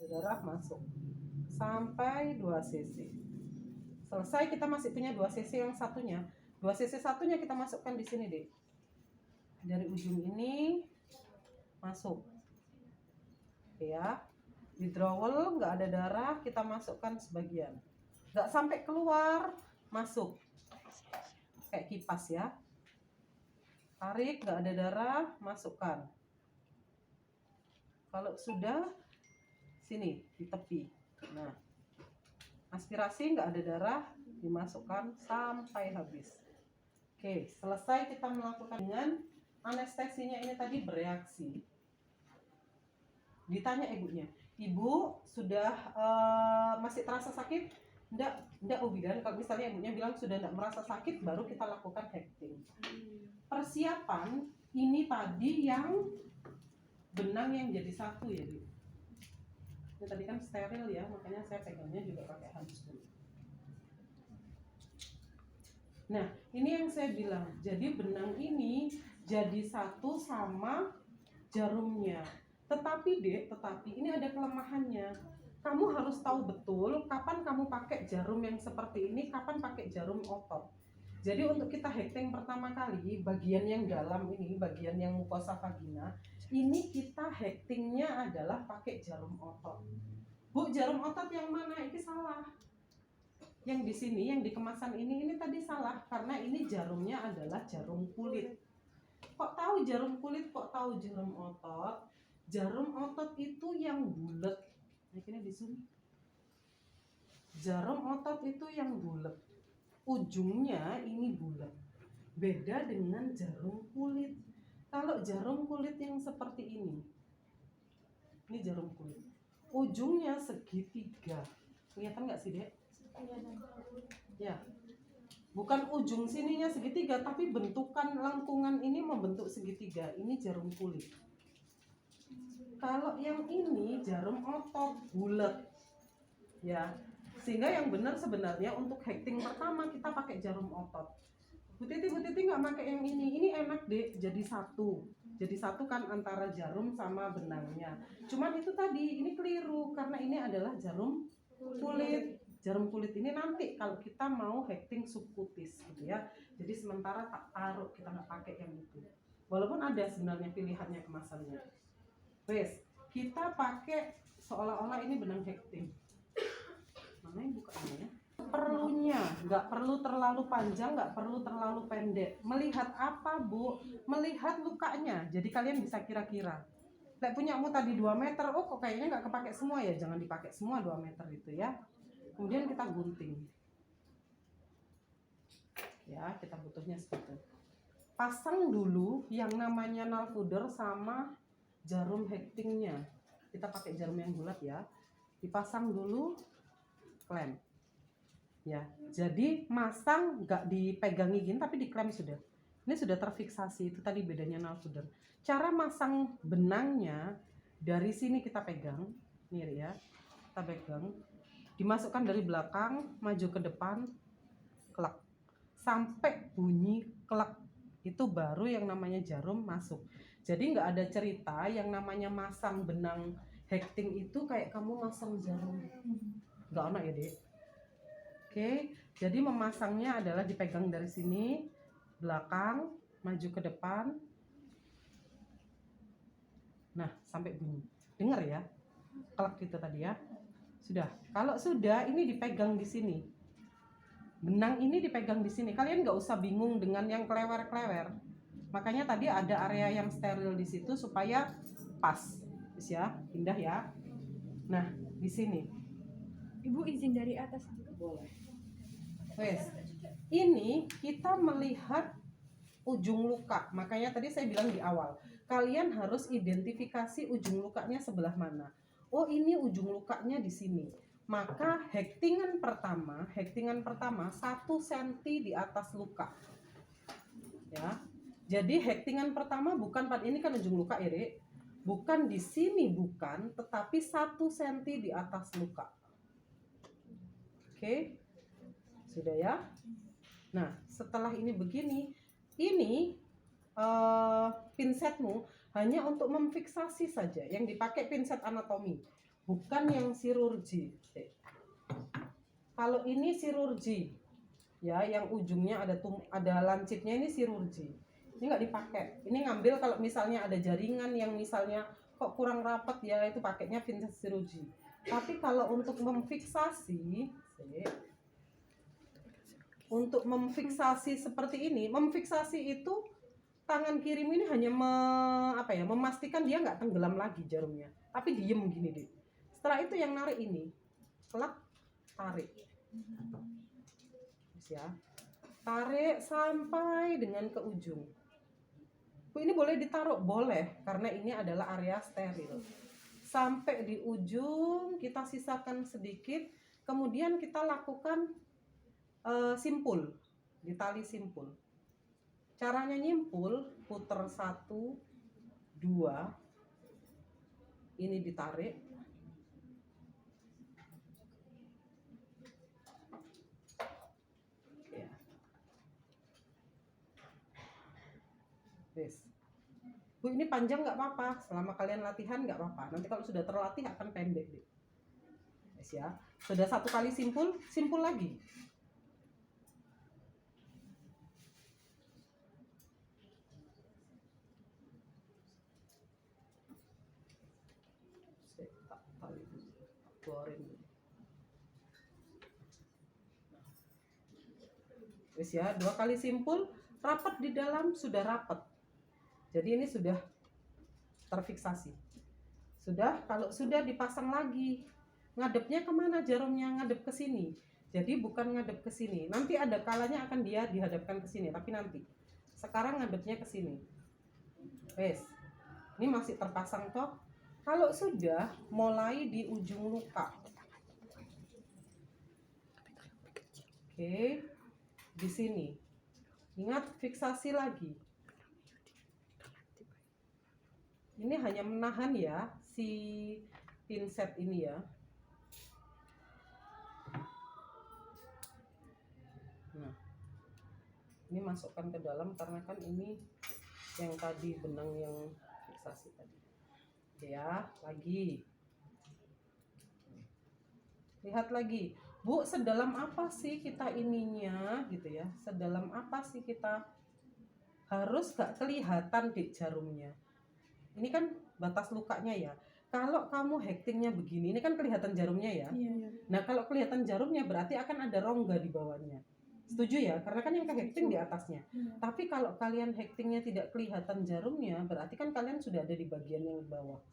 darah masuk sampai 2 cc. Selesai, kita masih punya 2 cc yang satunya. 2 cc satunya kita masukkan di sini, Dek. Dari ujung ini masuk. Oke ya. Withdrawal, nggak ada darah, kita masukkan sebagian. Nggak sampai keluar, masuk. Kayak kipas ya. Tarik, nggak ada darah, masukkan. Kalau sudah, sini di tepi. Nah, aspirasi, nggak ada darah, dimasukkan sampai habis. Oke, selesai kita melakukan dengan anestesinya ini tadi bereaksi. Ditanya ibunya, ibu sudah masih terasa sakit? Enggak Bu Bidan. Kalau misalnya ibunya bilang sudah enggak merasa sakit, baru kita lakukan hekting. Persiapan ini tadi yang benang yang jadi satu ya, Bu. Ini tadi kan steril ya, makanya saya pegangnya juga pakai handuk dulu. Nah, ini yang saya bilang. Jadi benang ini jadi satu sama jarumnya. Tetapi ini ada kelemahannya. Kamu harus tahu betul kapan kamu pakai jarum yang seperti ini, kapan pakai jarum otot. Jadi untuk kita hekting pertama kali, bagian yang dalam ini, bagian yang mukosa vagina, ini kita hektingnya adalah pakai jarum otot. Bu, jarum otot yang mana? Ini salah. Yang di sini, yang di kemasan ini tadi salah, karena ini jarumnya adalah jarum kulit. Kok tahu jarum kulit, kok tahu jarum otot? Jarum otot itu yang bulat. Ini di sini. Jarum otot itu yang bulat. Ujungnya ini bulat. Beda dengan jarum kulit. Kalau jarum kulit yang seperti ini jarum kulit. Ujungnya segitiga. Kelihatan nggak sih, Dek? Ya. Bukan ujung sininya segitiga, tapi bentukan lengkungan ini membentuk segitiga. Ini jarum kulit. Kalau yang ini jarum otot bulat, ya. Sehingga yang benar sebenarnya untuk hekting pertama kita pakai jarum otot. Bu Titi nggak pakai yang ini. Ini enak deh, jadi satu. Jadi satu kan antara jarum sama benangnya. Cuman itu tadi ini keliru karena ini adalah jarum kulit. Jarum kulit ini nanti kalau kita mau hekting subkutis gitu ya. Jadi sementara tak taruh, kita nggak pakai yang itu. Walaupun ada sebenarnya pilihannya kemasannya. Wes, kita pakai seolah-olah ini benang hekting. Mana yang bukanya? Perlunya nggak perlu terlalu panjang, nggak perlu terlalu pendek. Melihat apa, Bu? Melihat lukanya. Jadi kalian bisa kira-kira. Kayak punyamu tadi 2 meter, oh kok kayaknya nggak kepakai semua ya. Jangan dipakai semua 2 meter itu ya. Kemudian kita gunting. Ya, kita butuhnya seperti itu. Pasang dulu yang namanya nalfuder sama jarum hektingnya. Kita pakai jarum yang bulat ya. Dipasang dulu klem. Ya, jadi masang nggak dipegangi gini tapi diklem sudah. Ini sudah terfiksasi, itu tadi bedanya nalfuder. Cara masang benangnya dari sini kita pegang, nih ya. Kita pegang. Dimasukkan dari belakang, maju ke depan, klek. Sampai bunyi klek. Itu baru yang namanya jarum masuk. Jadi nggak ada cerita yang namanya masang benang hekting itu kayak kamu masang jarum. Nggak enak ya, Dek. Oke, jadi memasangnya adalah dipegang dari sini, belakang, maju ke depan. Nah, sampai bunyi. Dengar ya, klek itu tadi ya. Sudah. Kalau sudah, ini dipegang di sini. Benang ini dipegang di sini. Kalian nggak usah bingung dengan yang klewer-klewer. Makanya tadi ada area yang steril di situ supaya pas. Terus ya, pindah ya. Nah, di sini. Ibu izin dari atas. Boleh. Wes. Ini kita melihat ujung luka. Makanya tadi saya bilang di awal, kalian harus identifikasi ujung lukanya sebelah mana. Oh, ini ujung lukanya di sini. Maka hektingan pertama 1 cm di atas luka. Ya. Jadi hektingan pertama bukan pada ini kan ujung luka ya, Dek. Bukan di sini bukan, tetapi 1 cm di atas luka. Oke. Sudah ya. Nah, setelah ini begini, ini pinsetmu hanya untuk memfiksasi saja. Yang dipakai pinset anatomi. bukan yang chirurgi. Kalau ini chirurgi, ya, yang ujungnya ada lancipnya ini chirurgi. Ini nggak dipakai. Ini ngambil kalau misalnya ada jaringan yang misalnya kok kurang rapat, ya itu pakainya pinset chirurgi. Tapi kalau untuk memfiksasi, seperti ini, memfiksasi itu tangan kiri ini hanya memastikan dia nggak tenggelam lagi jarumnya, tapi diem gini deh. Setelah itu yang narik ini, kelak tarik, ya, tarik sampai dengan ke ujung. Bu, ini boleh ditaruh, boleh, karena ini adalah area steril. Sampai di ujung kita sisakan sedikit, kemudian kita lakukan simpul, di tali simpul. Caranya nyimpul, puter 1, 2, ini ditarik, ya. Yes. Bu, ini panjang nggak apa-apa, selama kalian latihan nggak apa-apa. Nanti kalau sudah terlatih akan pendek deh. Yes, ya. Sudah 1 kali simpul, simpul lagi. Wis ya, 2 kali simpul, rapat di dalam, sudah rapat. Jadi ini sudah terfiksasi. Sudah, kalau sudah dipasang lagi, ngadepnya kemana jarumnya? Ngadep ke sini. Jadi bukan ngadep ke sini. Nanti ada kalanya akan dia dihadapkan ke sini, tapi nanti. Sekarang ngadepnya ke sini. Wes. Ini masih terpasang toh. Kalau sudah mulai di ujung luka. Oke. Di sini. Ingat fiksasi lagi. Ini hanya menahan ya si pinset ini ya. Nah, ini masukkan ke dalam karena kan ini yang tadi benang yang fiksasi tadi. Ya, lagi. Lihat lagi. Bu, sedalam apa sih kita ininya gitu ya? Sedalam apa sih kita? Harus gak kelihatan di jarumnya. Ini kan batas lukanya ya. Kalau kamu hektingnya begini, ini kan kelihatan jarumnya ya. Iya. Nah, kalau kelihatan jarumnya berarti akan ada rongga di bawahnya. Setuju ya? Karena kan yang ke hekting di atasnya. Iya. Tapi kalau kalian hektingnya tidak kelihatan jarumnya, berarti kan kalian sudah ada di bagian yang di bawah.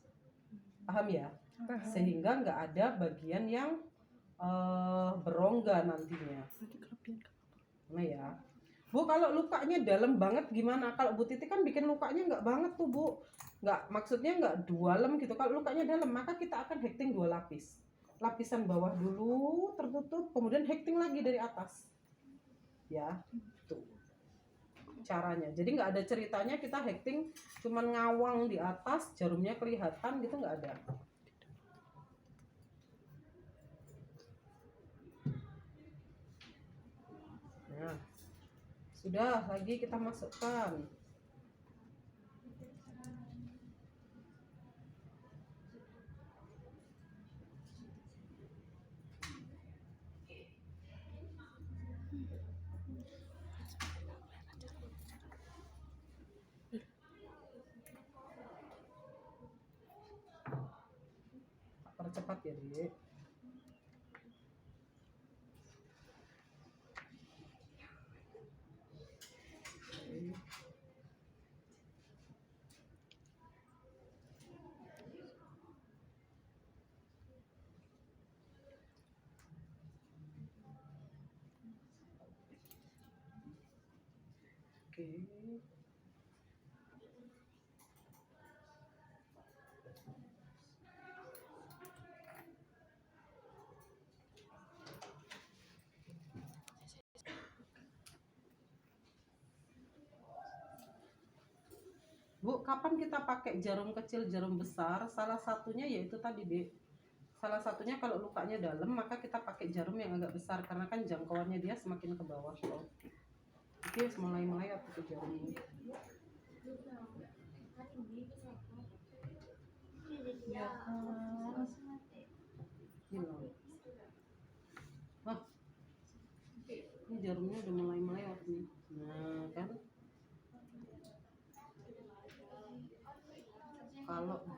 Paham ya? Paham. Sehingga nggak ada bagian yang berongga nantinya. Nah ya. Bu, kalau lukanya dalam banget gimana? Kalau Bu Titi kan bikin lukanya nggak banget tuh Bu. Nggak, maksudnya nggak dalam gitu. Kalau lukanya dalam, maka kita akan hekting 2 lapis. Lapisan bawah dulu tertutup, kemudian hekting lagi dari atas. Ya, tuh caranya. Jadi nggak ada ceritanya kita hekting cuman ngawang di atas, jarumnya kelihatan gitu, nggak ada. Nah, sudah, lagi kita masukkan. Percepat ya, Dek. Oke. Bu, kapan kita pakai jarum kecil, jarum besar? Salah satunya yaitu tadi, Dek. Salah satunya kalau lukanya dalam, maka kita pakai jarum yang agak besar karena kan jangkauannya dia semakin ke bawah loh. Oke, mulai aku ke jarum ini. Ya.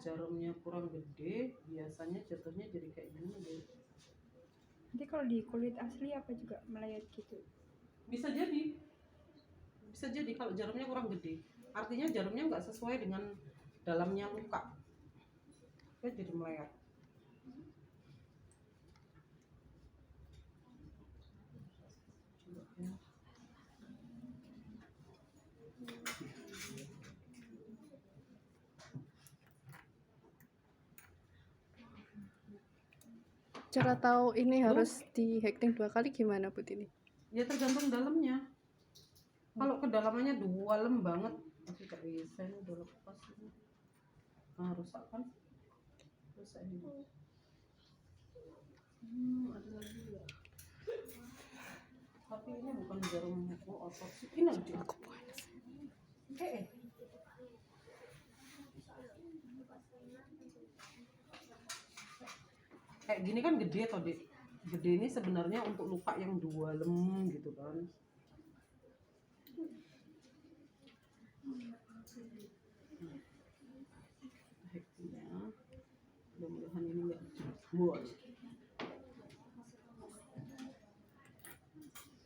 jarumnya kurang gede, biasanya jatuhnya jadi kayak gini deh. Nanti kalau di kulit asli apa juga melayat gitu? Bisa jadi kalau jarumnya kurang gede, artinya jarumnya nggak sesuai dengan dalamnya luka, dia jadi melayat. Coba ya. Cara tahu ini harus di hekting 2 kali gimana Bu Tini? Ya tergantung dalamnya. Kalau kedalamannya dalam banget, masih gak bisa, ini udah lepas ini. Nah, rusak kan? Rusak ini. Ada lagi ya. Tapi ini bukan jarum otot sih. Ini aja. Kayak gini kan gede atau Dek? Gede ini sebenarnya untuk luka yang dualem gitu kan. Hektingnya mudah-mudahan ini enggak buat.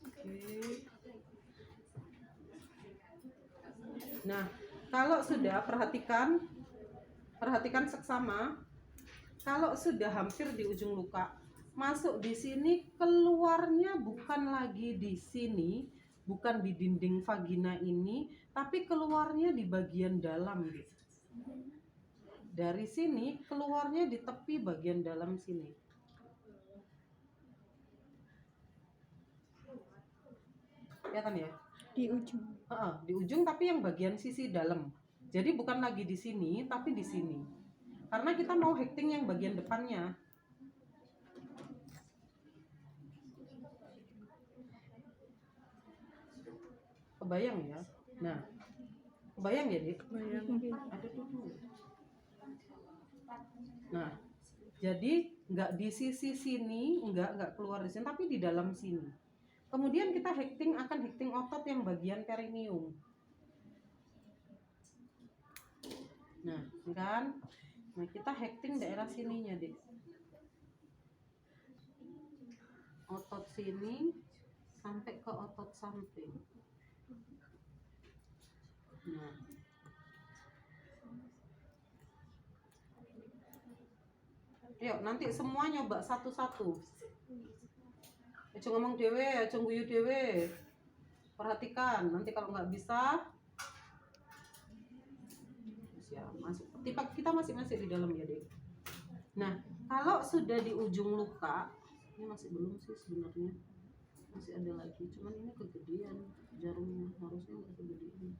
Oke. Nah, kalau sudah perhatikan seksama. Kalau sudah hampir di ujung luka, masuk di sini, keluarnya bukan lagi di sini, bukan di dinding vagina ini, tapi keluarnya di bagian dalam gitu. Dari sini keluarnya di tepi bagian dalam sini. Kelihatan ya? Di ujung. Di ujung tapi yang bagian sisi dalam. Jadi bukan lagi di sini tapi di sini. Karena kita mau hekting yang bagian depannya. Kebayang ya? Nah, kebayang ya, Dik? Bayang. Ada tuh. Nah, jadi nggak di sisi sini, nggak keluar di sini, tapi di dalam sini. Kemudian kita akan hekting otot yang bagian perineum. Nah, kan? Nah, kita hekting daerah sininya, Dik. Otot sini sampai ke otot samping. Nah. Yuk, nanti semua nyoba satu-satu. Aja ngomong dewe, aja guyu dewe. Perhatikan, nanti kalau nggak bisa ya masuk. Kita masih di dalam ya, Dek. Nah, kalau sudah di ujung luka, ini masih belum sih sebenarnya. Masih ada lagi, cuman ini kegedean jarumnya, harusnya nggak segede ini.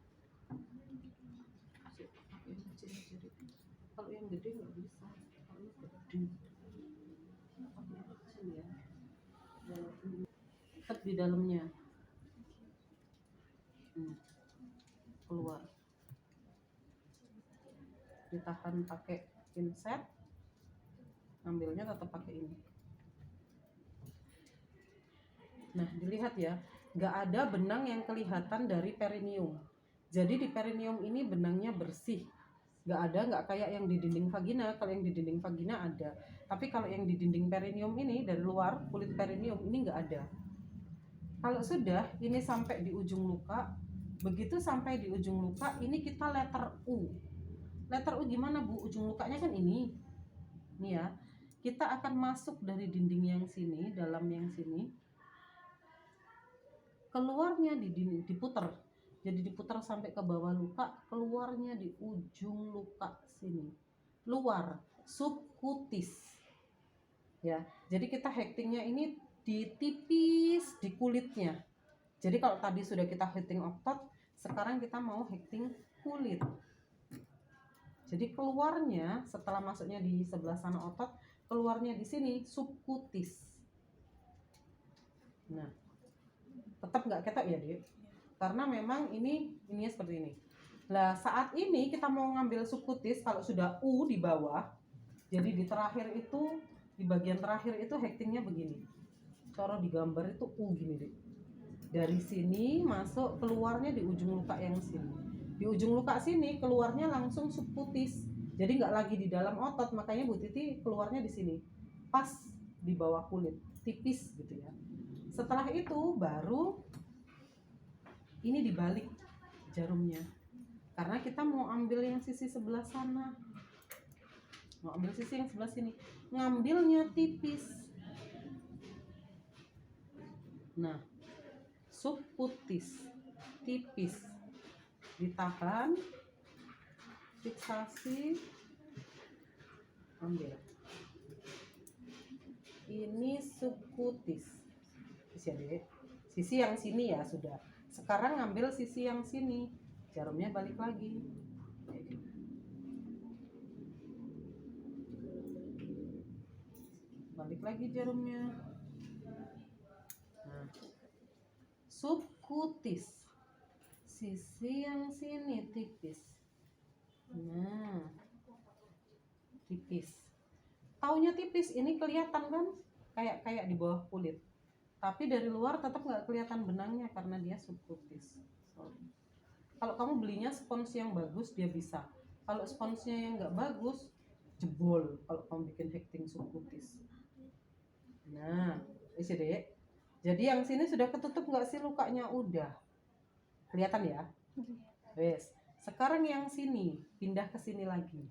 Kalau yang gede nggak bisa, kalau ini gede. Tetap di dalamnya. Keluar. Ditahan pakai pinset, ambilnya tetap pakai ini. Nah, dilihat ya, nggak ada benang yang kelihatan dari perineum. Jadi di perineum ini benangnya bersih, nggak kayak yang di dinding vagina. Kalau yang di dinding vagina ada, tapi kalau yang di dinding perineum ini dari luar kulit perineum ini nggak ada. Kalau sudah ini sampai di ujung luka, begitu sampai di ujung luka ini kita letter U. Letter U gimana, Bu? Ujung lukanya kan ini. Nih ya. Kita akan masuk dari dinding yang sini, dalam yang sini. Keluarnya diputer. Jadi diputer sampai ke bawah luka, keluarnya di ujung luka sini. Luar, subkutis. Ya. Jadi kita hektingnya ini di tipis di kulitnya. Jadi kalau tadi sudah kita hekting otot, sekarang kita mau hekting kulit. Jadi keluarnya setelah masuknya di sebelah sana otot, keluarnya di sini subkutis. Nah, tetap nggak ketok ya, Dek? Karena memang ininya seperti ini. Nah, saat ini kita mau ngambil subkutis, kalau sudah U di bawah, jadi di terakhir itu, di bagian terakhir itu hektingnya begini. Cara digambar itu U gini, Dek. Dari sini masuk, keluarnya di ujung luka yang sini. Di ujung luka sini keluarnya langsung subkutis. Jadi nggak lagi di dalam otot, makanya Bu Titi keluarnya di sini, pas di bawah kulit, tipis gitu ya. Setelah itu baru ini dibalik jarumnya, karena kita mau ambil yang sisi sebelah sana, mau ambil sisi yang sebelah sini, ngambilnya tipis. Nah, subkutis, tipis, ditahan, fiksasi, ambil. Ini subkutis, ya deh. Sisi yang sini ya sudah. Sekarang ngambil sisi yang sini, jarumnya balik lagi. Balik lagi jarumnya. Nah, subkutis, sisi yang sini tipis. Nah, tipis. Taunya tipis, ini kelihatan kan? Kayak di bawah kulit. Tapi dari luar tetap nggak kelihatan benangnya karena dia subkutis. Kalau kamu belinya spons yang bagus dia bisa. Kalau sponsnya yang nggak bagus, jebol. Kalau kamu bikin hekting subkutis. Nah, isi deh. Jadi yang sini sudah ketutup nggak sih lukanya? Udah. Kelihatan ya? Wes. Sekarang yang sini pindah ke sini lagi.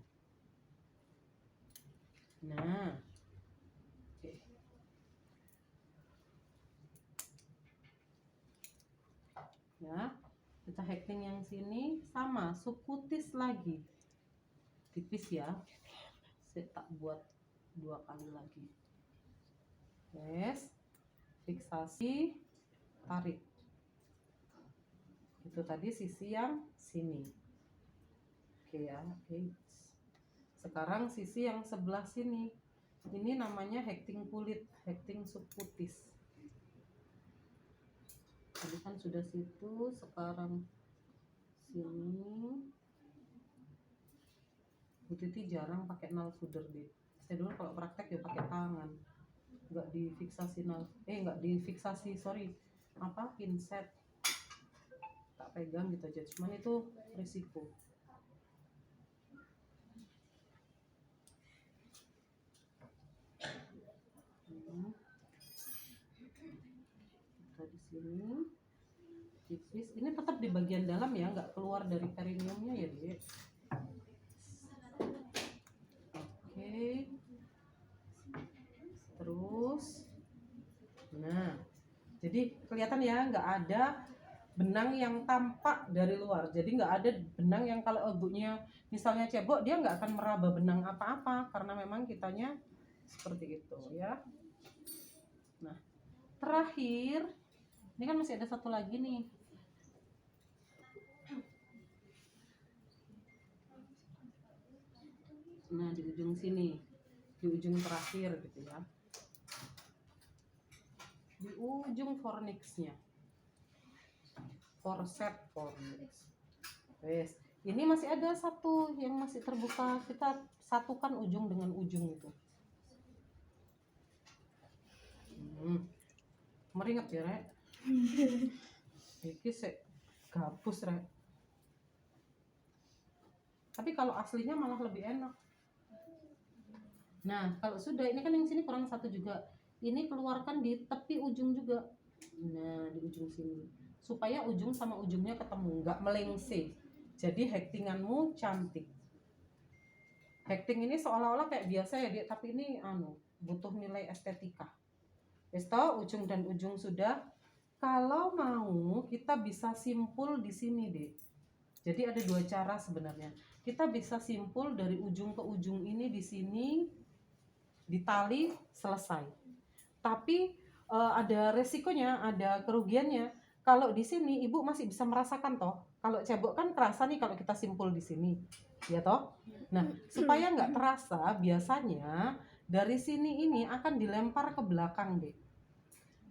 Nah, oke. Ya, kita hekting yang sini sama subkutis lagi, tipis ya. Saya tak buat 2 kali lagi. Yes, fiksasi, tarik. Itu tadi sisi yang sini. Oke ya, oke. Sekarang sisi yang sebelah sini. Ini namanya hekting kulit, hekting subkutis. Tadi kan sudah situ, sekarang sini. Bu Titi jarang pakai nail fooder deh. Saya dulu kalau praktek ya pakai tangan. Enggak difiksasi pinset. Tak pegang gitu aja, cuman itu risiko. Kita di sini tipis, ini tetap di bagian dalam ya, nggak keluar dari perineumnya ya Dek. Oke, terus nah, jadi kelihatan ya, nggak ada benang yang tampak dari luar. Jadi nggak ada benang yang kalau ibunya misalnya cebok, dia nggak akan meraba benang apa-apa karena memang kitanya seperti itu ya. Nah, terakhir ini kan masih ada satu lagi nih. Nah, di ujung sini, di ujung terakhir gitu ya, di ujung fornixnya, forset fornix. Wes, ini masih ada satu yang masih terbuka, kita satukan ujung dengan ujung itu. Meringat ya Rek. Iki sik gabus Rek. Tapi kalau aslinya malah lebih enak. Nah, kalau sudah, ini kan yang sini kurang satu juga. Ini keluarkan di tepi ujung juga. Nah, di ujung sini. Supaya ujung sama ujungnya ketemu, nggak melengse. Jadi hektinganmu cantik. Hekting ini seolah-olah kayak biasa ya, Dek, tapi ini butuh nilai estetika. Wes toh, ujung dan ujung sudah. Kalau mau, kita bisa simpul di sini, Dek. Jadi ada 2 cara sebenarnya. Kita bisa simpul dari ujung ke ujung ini di sini, ditali, selesai. Tapi ada resikonya, ada kerugiannya. Kalau di sini ibu masih bisa merasakan toh. Kalau cebok kan kerasa nih kalau kita simpul di sini, ya toh. Nah, supaya nggak terasa, biasanya dari sini ini akan dilempar ke belakang deh.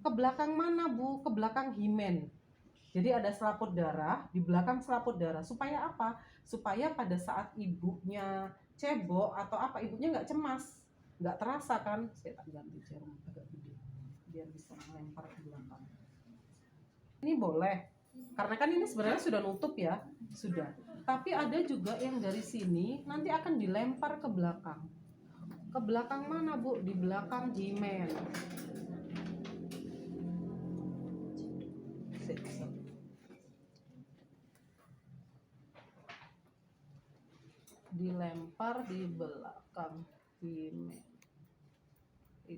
Ke belakang mana Bu? Ke belakang himen. Jadi ada selaput darah, di belakang selaput darah. Supaya apa? Supaya pada saat ibunya cebok atau apa, ibunya nggak cemas, nggak terasa kan. Saya tak ganti jarum agak gede biar bisa melempar ke belakang. Ini boleh, karena kan ini sebenarnya sudah nutup ya. Sudah. Tapi ada juga yang dari sini nanti akan dilempar ke belakang. Ke belakang mana, Bu? Di belakang himen. Dilempar di belakang himen.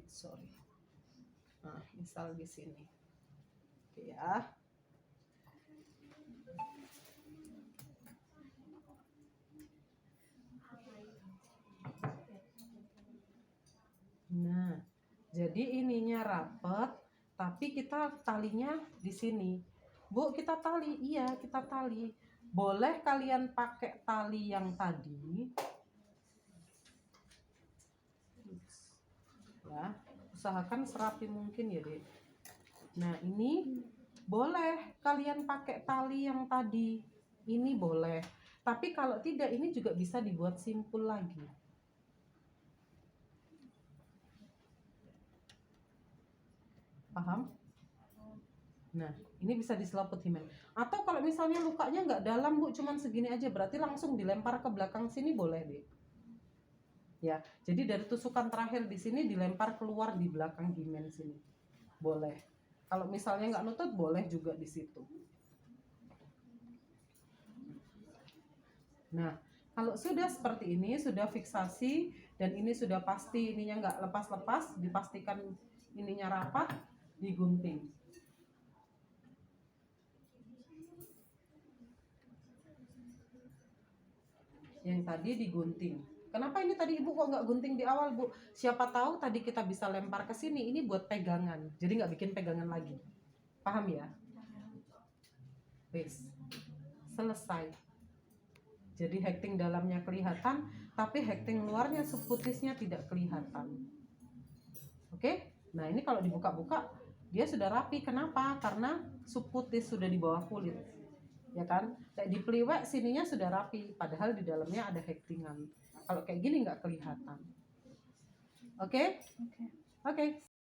Sorry. Nah, misal di sini. Oke ya. Nah, jadi ininya rapet, tapi kita talinya di sini. Bu, kita tali. Iya, kita tali. Boleh kalian pakai tali yang tadi. Ya, usahakan serapi mungkin ya, Dek. Nah, ini boleh kalian pakai tali yang tadi. Ini boleh. Tapi kalau tidak, ini juga bisa dibuat simpul lagi. Paham? Nah, ini bisa diselaput himen. Atau kalau misalnya lukanya nggak dalam, Bu, cuman segini aja, berarti langsung dilempar ke belakang sini boleh, Dek. Ya, jadi dari tusukan terakhir di sini dilempar keluar di belakang himen sini. Boleh. Kalau misalnya nggak nutut, boleh juga di situ. Nah, kalau sudah seperti ini, sudah fiksasi, dan ini sudah pasti ininya nggak lepas-lepas, dipastikan ininya rapat, digunting. Yang tadi digunting. Kenapa ini tadi Ibu kok nggak gunting di awal, Bu? Siapa tahu tadi kita bisa lempar ke sini, ini buat pegangan. Jadi nggak bikin pegangan lagi. Paham ya? Wes. Selesai. Jadi hekting dalamnya kelihatan, tapi hekting luarnya subputisnya tidak kelihatan. Oke? Nah, ini kalau dibuka-buka, dia sudah rapi. Kenapa? Karena subputis sudah di bawah kulit. Ya kan? Kayak di peliwek sininya sudah rapi, padahal di dalamnya ada hektingan. Kalau kayak gini nggak kelihatan. Oke? Oke. Oke.